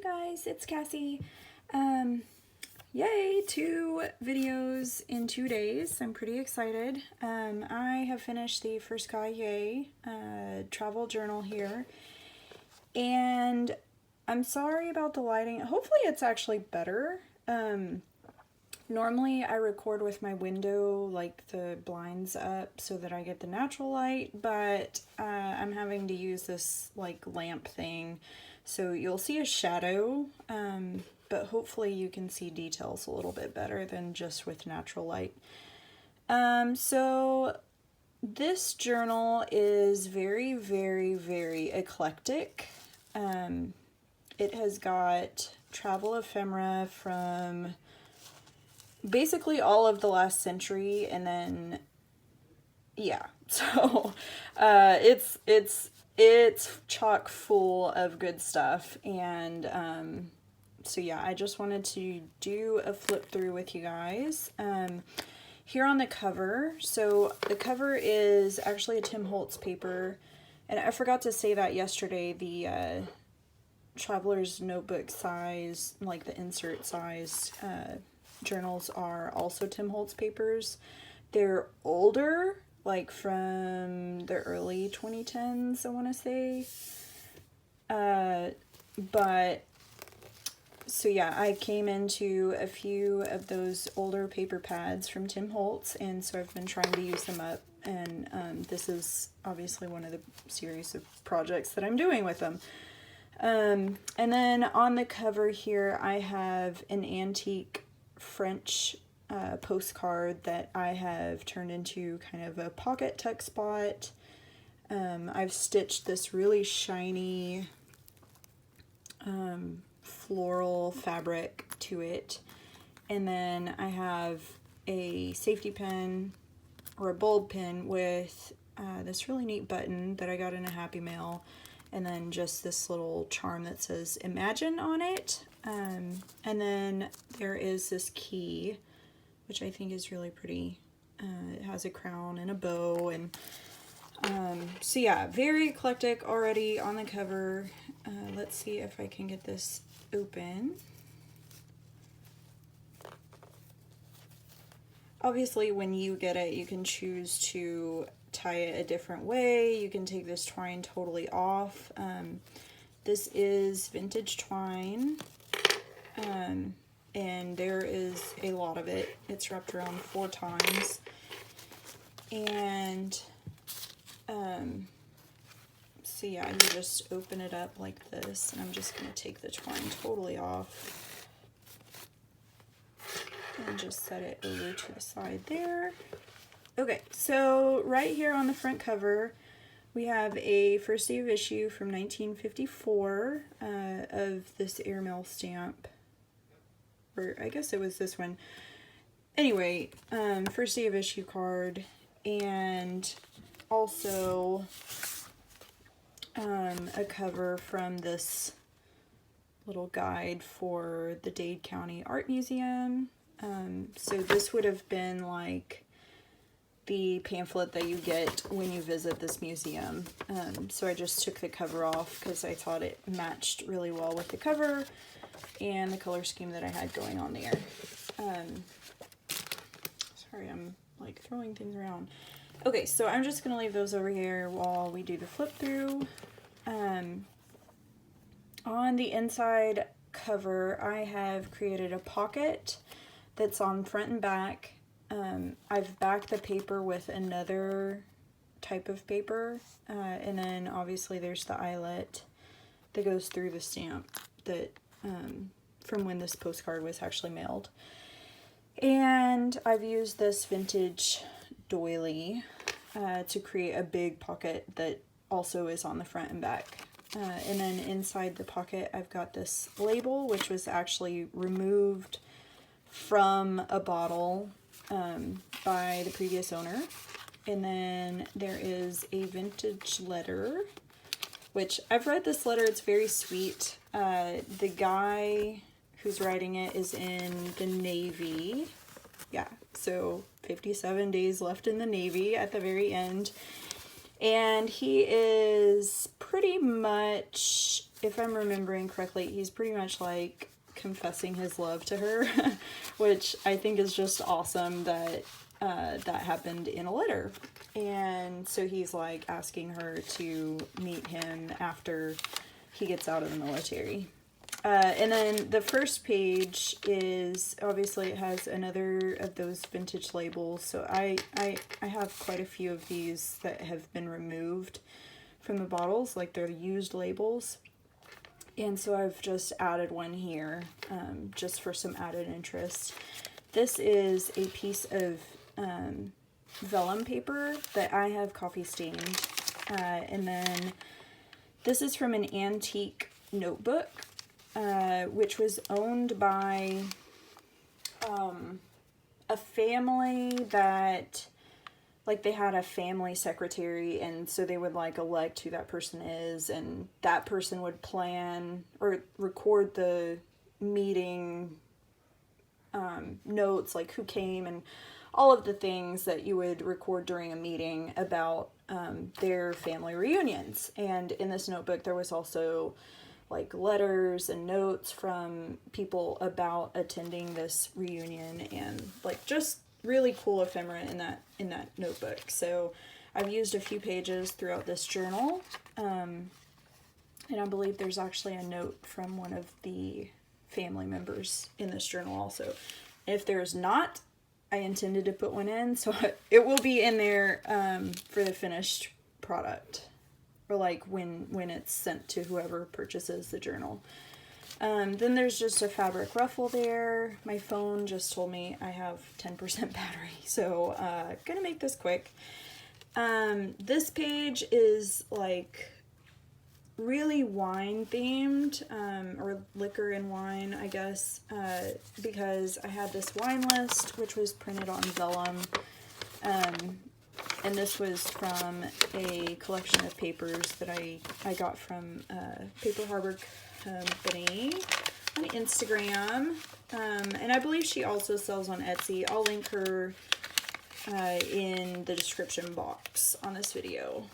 guys, it's Cassie. Yay, 2 videos in 2 days. I'm pretty excited. I have finished the first Cahier travel journal here, and I'm sorry about the lighting. Hopefully it's actually better. Normally I record with my window, like the blinds up, so that I get the natural light, but I'm having to use this like lamp thing, so you'll see a shadow, but hopefully you can see details a little bit better than just with natural light. So this journal is very, very, very eclectic. It has got travel ephemera from basically all of the last century, and then yeah, so it's chock full of good stuff, and so yeah, I just wanted to do a flip through with you guys. Here on the cover, so the cover is actually a Tim Holtz paper, and I forgot to say that yesterday. The Traveler's Notebook size, like the insert size journals, are also Tim Holtz papers. They're older, like from the early 2010s, I want to say. But so yeah, I came into a few of those older paper pads from Tim Holtz, and so I've been trying to use them up, and this is obviously one of the series of projects that I'm doing with them. And then on the cover here, I have an antique French postcard that I have turned into kind of a pocket tuck spot. I've stitched this really shiny floral fabric to it, and then I have a safety pin or a bulb pin with this really neat button that I got in a Happy Mail, and then just this little charm that says Imagine on it. And then there is this key, which I think is really pretty. It has a crown and a bow, and so yeah, very eclectic already on the cover. Let's see if I can get this open. Obviously, when you get it, you can choose to tie it a different way. You can take this twine totally off. This is vintage twine, and there is a lot of it. It's wrapped around 4 times, and so yeah, you just open it up like this, and I'm just going to take the twine totally off and just set it over to the side there. Okay, so right here on the front cover, we have a first day of issue from 1954 of this airmail stamp, or I guess it was this one. Anyway, first day of issue card, and also a cover from this little guide for the Dade County Art Museum. So this would have been like the pamphlet that you get when you visit this museum. So I just took the cover off because I thought it matched really well with the cover and the color scheme that I had going on there. Sorry, I'm like throwing things around. Okay, so I'm just gonna leave those over here while we do the flip through. On the inside cover, I have created a pocket that's on front and back. I've backed the paper with another type of paper, and then obviously there's the eyelet that goes through the stamp that from when this postcard was actually mailed. And I've used this vintage doily to create a big pocket that also is on the front and back. And then inside the pocket, I've got this label, which was actually removed from a bottle by the previous owner. And then there is a vintage letter, which I've read this letter. It's very sweet. The guy who's writing it is in the Navy. Yeah, so 57 days left in the Navy at the very end. And he is pretty much if I'm remembering correctly, he's pretty much like confessing his love to her, which I think is just awesome that that happened in a letter. And so he's like asking her to meet him after he gets out of the military. And then the first page is, obviously it has another of those vintage labels. So I have quite a few of these that have been removed from the bottles, like they're used labels. And so I've just added one here, just for some added interest. This is a piece of vellum paper that I have coffee stained. And then this is from an antique notebook, which was owned by a family that, like, they had a family secretary, and so they would like elect who that person is, and that person would plan or record the meeting notes, like who came and all of the things that you would record during a meeting about their family reunions. And in this notebook there was also like letters and notes from people about attending this reunion, and like just really cool ephemera in that notebook. So I've used a few pages throughout this journal, and I believe there's actually a note from one of the family members in this journal also. If there's not, I intended to put one in, so it will be in there for the finished product, or like when it's sent to whoever purchases the journal. Then there's just a fabric ruffle there. My phone just told me I have 10% battery, so gonna make this quick. This page is like really wine themed, or liquor and wine, I guess, because I had this wine list which was printed on vellum, and this was from a collection of papers that I got from Paper Harbor Company on Instagram, and I believe she also sells on Etsy. I'll link her in the description box on this video.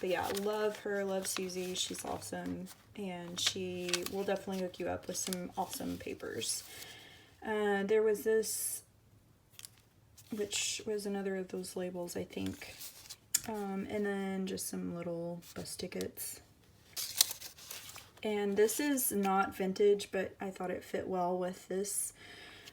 But yeah, love her, love Susie, she's awesome, and she will definitely hook you up with some awesome papers. There was this, which was another of those labels, I think, and then just some little bus tickets. And this is not vintage, but I thought it fit well with this,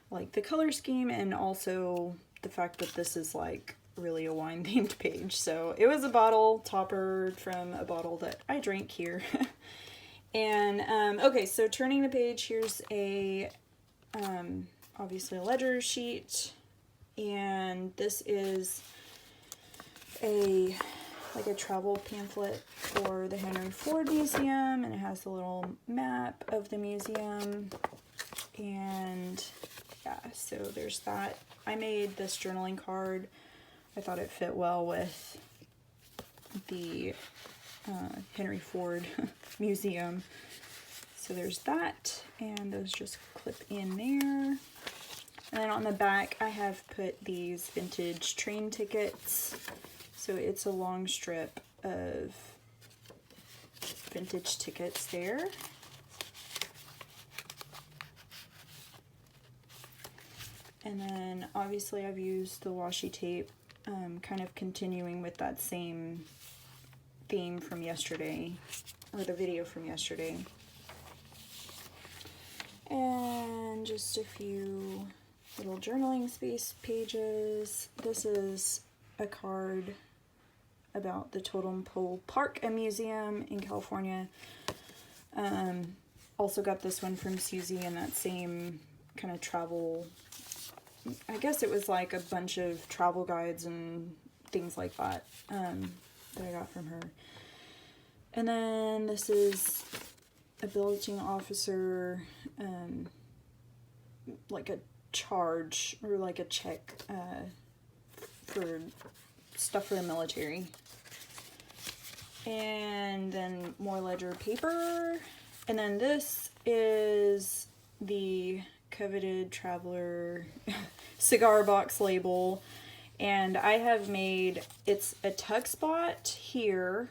like the color scheme, and also the fact that this is like really a wine themed page. So it was a bottle topper from a bottle that I drank here. And okay, so turning the page, here's a obviously a ledger sheet, and this is a travel pamphlet for the Henry Ford Museum, and it has a little map of the museum. And yeah, so there's that. I made this journaling card. I thought it fit well with the Henry Ford Museum. So there's that, and those just clip in there. And then on the back, I have put these vintage train tickets. So it's a long strip of vintage tickets there. And then obviously I've used the washi tape, kind of continuing with that same theme from yesterday, or the video from yesterday. And just a few little journaling space pages. This is a card about the Totem Pole Park, a museum in California. Also got this one from Susie in that same kind of travel, I guess it was like a bunch of travel guides and things like that, that I got from her. And then this is a billeting officer, like a charge or like a check for stuff for the military. And then more ledger paper. And then this is the coveted traveler cigar box label, and I have made, it's a tuck spot here,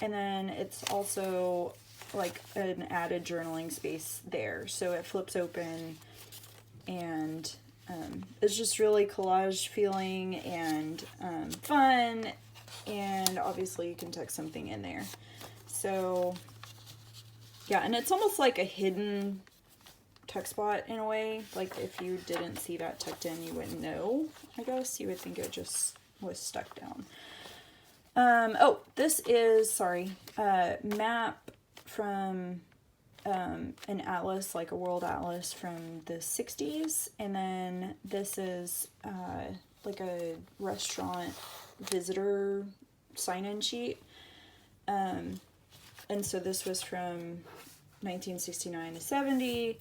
And then it's also like an added journaling space there. So it flips open, and it's just really collage feeling and fun. And obviously you can tuck something in there. So yeah, and it's almost like a hidden tuck spot in a way. Like if you didn't see that tucked in, you wouldn't know, I guess. You would think it just was stuck down. Oh, this is, sorry, map from an atlas, like a world atlas from the 60s. And then this is like a restaurant visitor sign-in sheet. And so this was from 1969 to 70.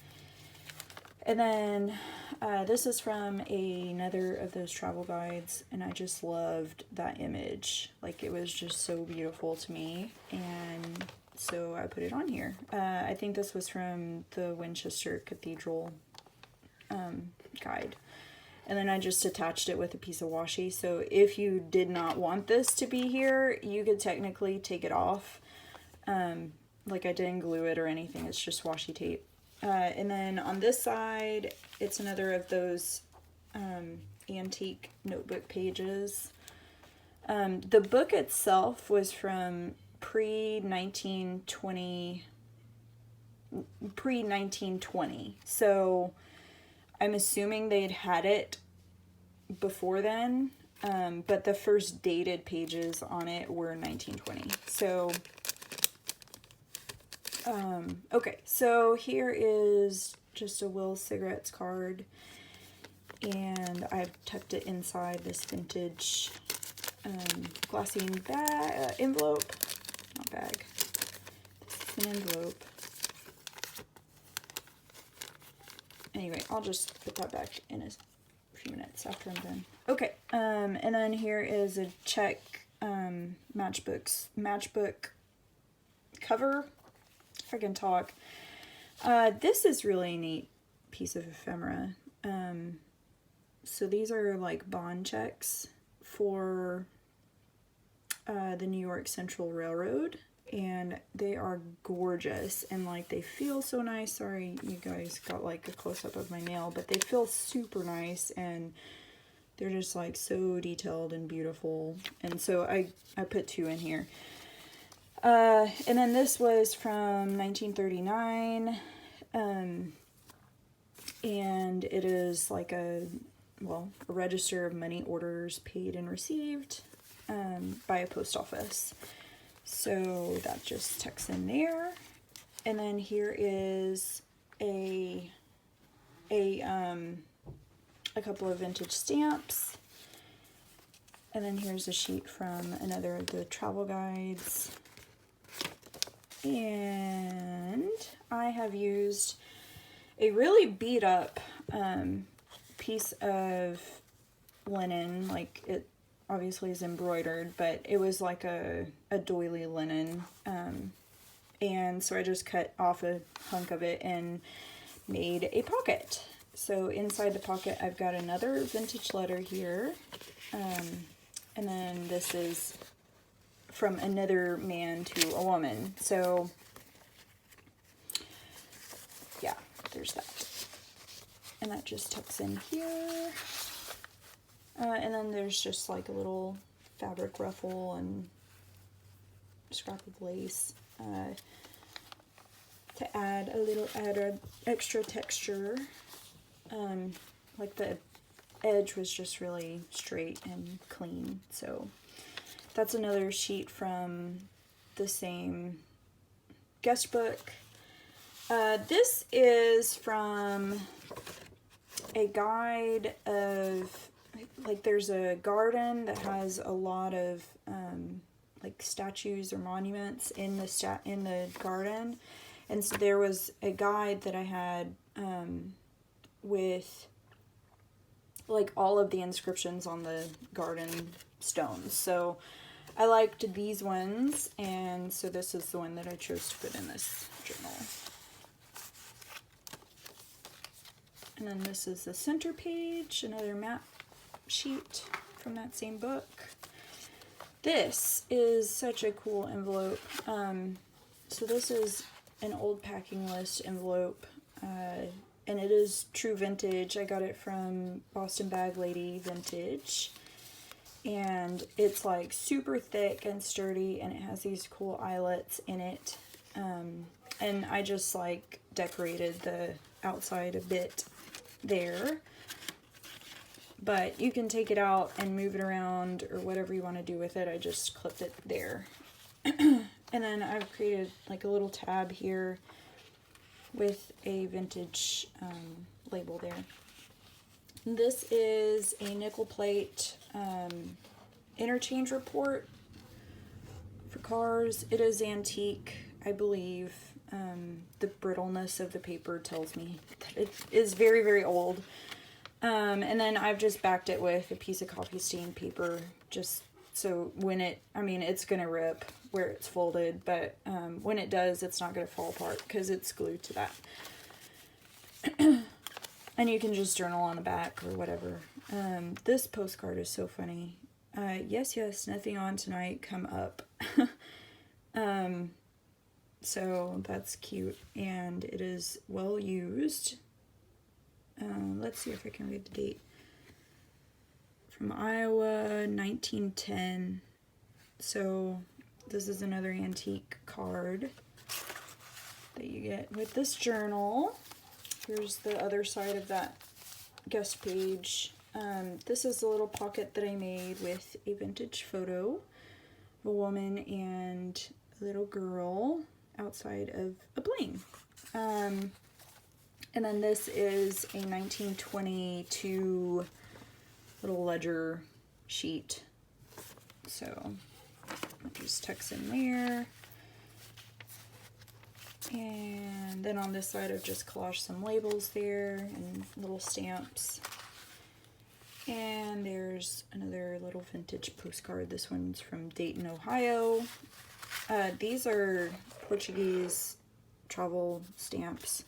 And then this is from another of those travel guides, and I just loved that image. Like, it was just so beautiful to me, and so I put it on here. I think this was from the Winchester Cathedral guide. And then I just attached it with a piece of washi. So if you did not want this to be here, you could technically take it off. Like, I didn't glue it or anything. It's just washi tape. And then on this side, it's another of those antique notebook pages. The book itself was from pre-1920. So I'm assuming they'd had it before then, but the first dated pages on it were 1920. So okay, so here is just a Will Cigarettes card, and I've tucked it inside this vintage glassine bag, envelope, not bag, this is an envelope. Anyway, I'll just put that back in a few minutes after I'm done. Okay, and then here is a Czech matchbook cover. If I can talk. This is really a neat piece of ephemera. So these are like bond checks for the New York Central Railroad, and they are gorgeous, and like they feel so nice. Sorry, you guys got like a close-up of my nail, but they feel super nice, and they're just like so detailed and beautiful. And so I put 2 in here. And then this was from 1939, and it is like a register of money orders paid and received, by a post office. So that just tucks in there. And then here is a couple of vintage stamps. And then here's a sheet from another of the travel guides. And I have used a really beat up piece of linen. Like, it obviously is embroidered, but it was like a doily linen. And so I just cut off a hunk of it and made a pocket. So inside the pocket, I've got another vintage letter here. And then this is from another man to a woman. So yeah, there's that. And that just tucks in here. And then there's just like a little fabric ruffle and scrap of lace to add a little extra texture. Like the edge was just really straight and clean. So that's another sheet from the same guest book. This is from a guide of, like, there's a garden that has a lot of like statues or monuments in the garden, and so there was a guide that I had with like all of the inscriptions on the garden stones. So I liked these ones, and so this is the one that I chose to put in this journal. And then this is the center page, another map sheet from that same book. This is such a cool envelope. So this is an old packing list envelope, and it is true vintage. I got it from Boston Bag Lady Vintage, and it's like super thick and sturdy, and it has these cool eyelets in it. And I just like decorated the outside a bit there, but you can take it out and move it around or whatever you want to do with it. I just clipped it there. And then I've created like a little tab here with a vintage label there. This is a nickel plate interchange report for cars. It is antique, I believe. The brittleness of the paper tells me that it is very, very old. And then I've just backed it with a piece of coffee stain paper, just so when it's going to rip where it's folded, but when it does, it's not going to fall apart because it's glued to that. And you can just journal on the back or whatever. This postcard is so funny. Yes, nothing on tonight, come up. So that's cute, and it is well used. Let's see if I can read the date. From Iowa, 1910. So this is another antique card that you get with this journal. Here's the other side of that guest page. This is a little pocket that I made with a vintage photo of a woman and a little girl outside of a plane. And then this is a 1922 little ledger sheet. So it just tucks in there. And then on this side I've just collaged some labels there and little stamps. And there's another little vintage postcard. This one's from Dayton, Ohio. These are Portuguese travel stamps.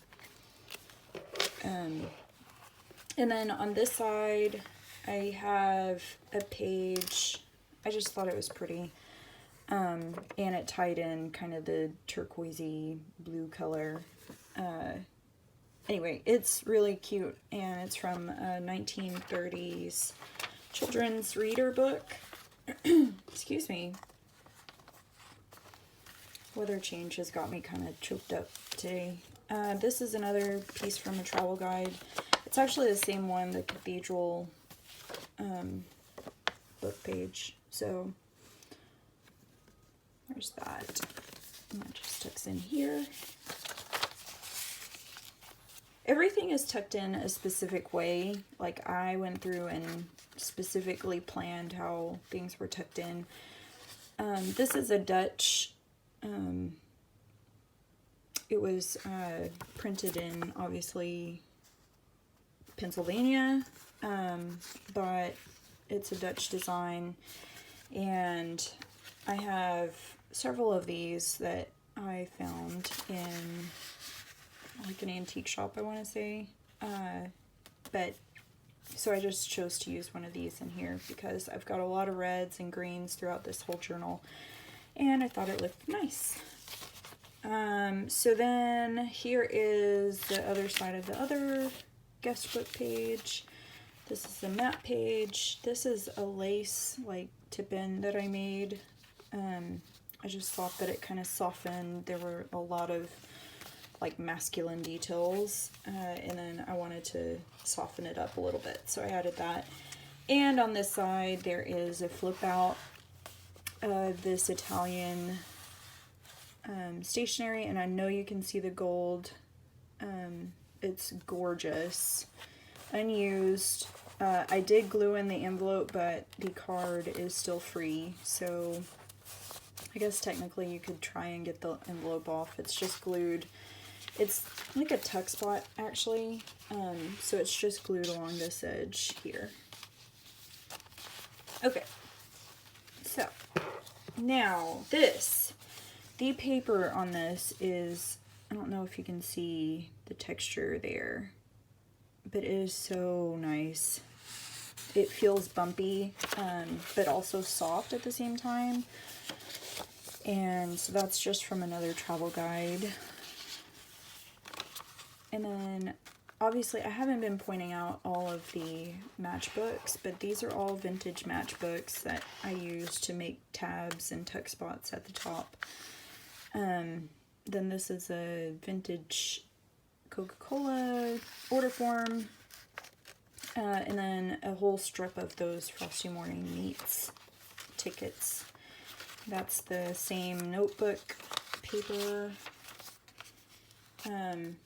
And then on this side, I have a page. I just thought it was pretty. And it tied in kind of the turquoisey blue color. Anyway, it's really cute, and it's from a 1930s children's reader book. Excuse me. Weather change has got me kind of choked up today. This is another piece from a travel guide. It's actually the same one, the cathedral book page. So there's that. And that just tucks in here. Everything is tucked in a specific way. Like I went through and specifically planned how things were tucked in. This is a Dutch. It was printed in, obviously, Pennsylvania, but it's a Dutch design, and I have several of these that I found in like an antique shop, I want to say, but so I just chose to use one of these in here because I've got a lot of reds and greens throughout this whole journal, and I thought it looked nice. So then here is the other side of the other guest book page. This is the map page. This is a lace like tip-in that I made. I just thought that it kind of softened. There were a lot of like masculine details, and then I wanted to soften it up a little bit, so I added that. And on this side there is a flip out of this Italian stationery, and I know you can see the gold. It's gorgeous. Unused. I did glue in the envelope, but the card is still free, so I guess technically you could try and get the envelope off. It's just glued. It's like a tuck spot, actually, so it's just glued along this edge here. Okay, so now the paper on this is, I don't know if you can see the texture there, but it is so nice. it feels bumpy, but also soft at the same time. And so that's just from another travel guide. And then obviously I haven't been pointing out all of the matchbooks, but these are all vintage matchbooks that I use to make tabs and tuck spots at the top. Then this is a vintage Coca-Cola order form. And then a whole strip of those Frosty Morning Meats tickets. That's the same notebook paper,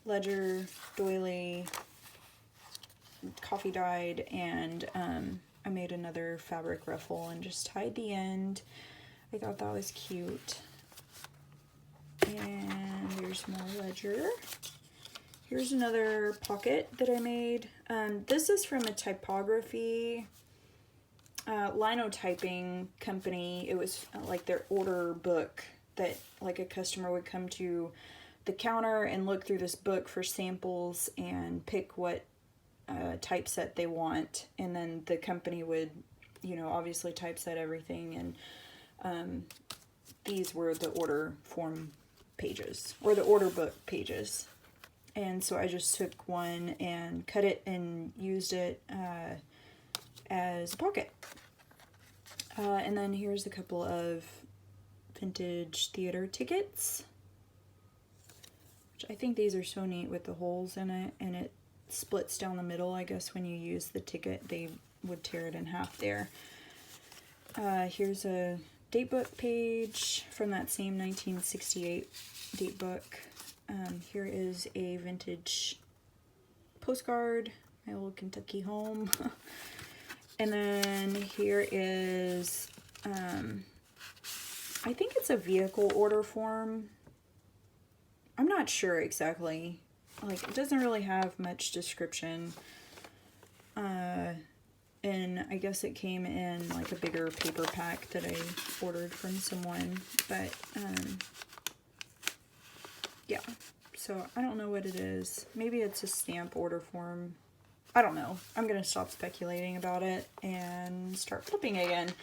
ledger, doily, coffee dyed, and I made another fabric ruffle and just tied the end. I thought that was cute. And there's more ledger. Here's another pocket that I made. This is from a typography, linotyping company. It was like their order book that like a customer would come to the counter and look through this book for samples and pick what typeset they want. And then the company would, you know, obviously typeset everything. And these were the order form pages, or the order book pages. And so I just took one and cut it and used it as a pocket. And then here's a couple of vintage theater tickets, which I think these are so neat with the holes in it, and it splits down the middle. I guess when you use the ticket, they would tear it in half there. Here's a date book page from that same 1968 date book. Here is a vintage postcard, my old Kentucky home. And then here is, I think it's a vehicle order form. I'm not sure exactly. Like, it doesn't really have much description. And I guess it came in like a bigger paper pack that I ordered from someone. But, yeah, so I don't know what it is. Maybe it's a stamp order form. I don't know. I'm going to stop speculating about it and start flipping again.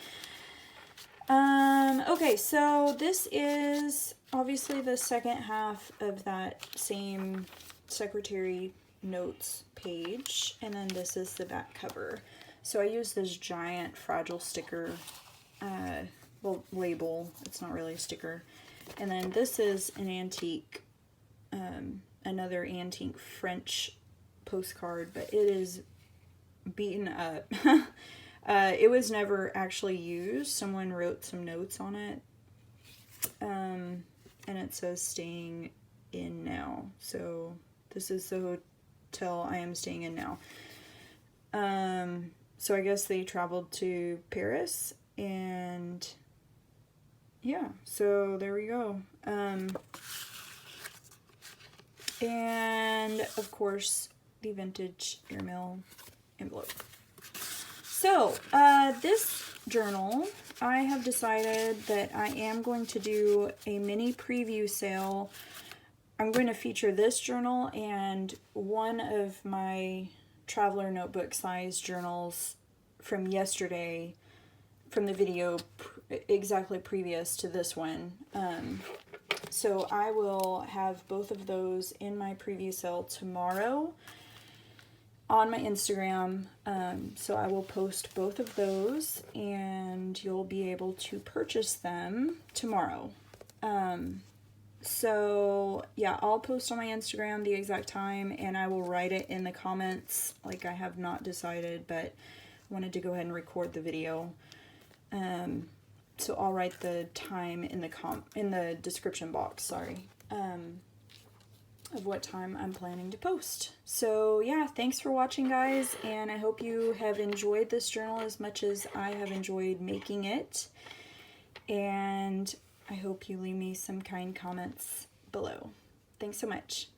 Okay, so this is obviously the second half of that same secretary notes page. And then this is the back cover. So I use this giant fragile sticker, well, label. It's not really a sticker. And then this is an antique, another antique French postcard, but it is beaten up. It was never actually used. Someone wrote some notes on it. And it says staying in now. So this is the hotel I am staying in now. So I guess they traveled to Paris, and yeah, so there we go. And of course, the vintage airmail envelope. So, this journal, I have decided that I am going to do a mini preview sale. I'm going to feature this journal and one of my traveler notebook size journals from yesterday, from the video exactly previous to this one. So I will have both of those in my preview sale tomorrow on my Instagram. So I will post both of those and you'll be able to purchase them tomorrow. So yeah, I'll post on my Instagram the exact time, and I will write it in the comments. Like, I have not decided, but wanted to go ahead and record the video. So I'll write the time in the description box, sorry, of what time I'm planning to post. So yeah, thanks for watching, guys, and I hope you have enjoyed this journal as much as I have enjoyed making it. And I hope you leave me some kind comments below. Thanks so much.